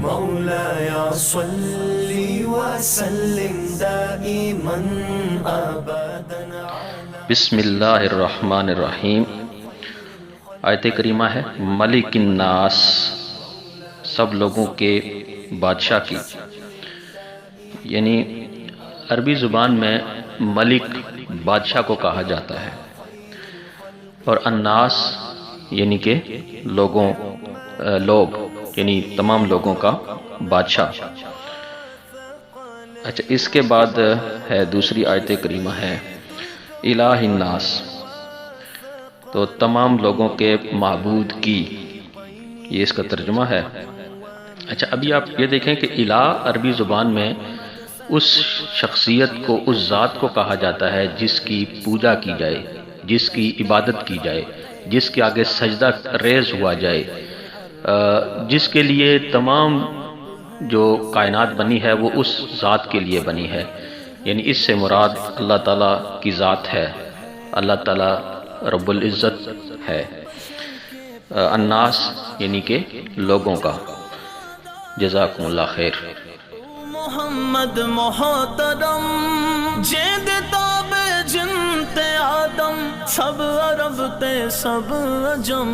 مولاي صل وسلم دائما ابدا بسم اللہ الرحمن الرحیم۔ آیت کریمہ ہے ملک الناس، سب لوگوں کے بادشاہ کی، یعنی عربی زبان میں ملک بادشاہ کو کہا جاتا ہے، اور الناس یعنی کہ لوگ یعنی تمام لوگوں کا بادشاہ۔ اچھا، اس کے بعد ہے دوسری آیت کریمہ ہے الہ الناس، تو تمام لوگوں کے معبود کی، یہ اس کا ترجمہ ہے۔ اچھا، ابھی آپ یہ دیکھیں کہ الہ عربی زبان میں اس شخصیت کو، اس ذات کو کہا جاتا ہے جس کی پوجا کی جائے، جس کی عبادت کی جائے، جس کے آگے سجدہ ریز ہوا جائے، جس کے لیے تمام جو کائنات بنی ہے وہ اس ذات کے لیے بنی ہے، یعنی اس سے مراد اللہ تعالیٰ کی ذات ہے، اللہ تعالیٰ رب العزت ہے۔ الناس یعنی کہ لوگوں کا۔ جزاکم اللہ خیر۔ محمد محترم جیند تاب جنت آدم، سب عرب تے سب عجم۔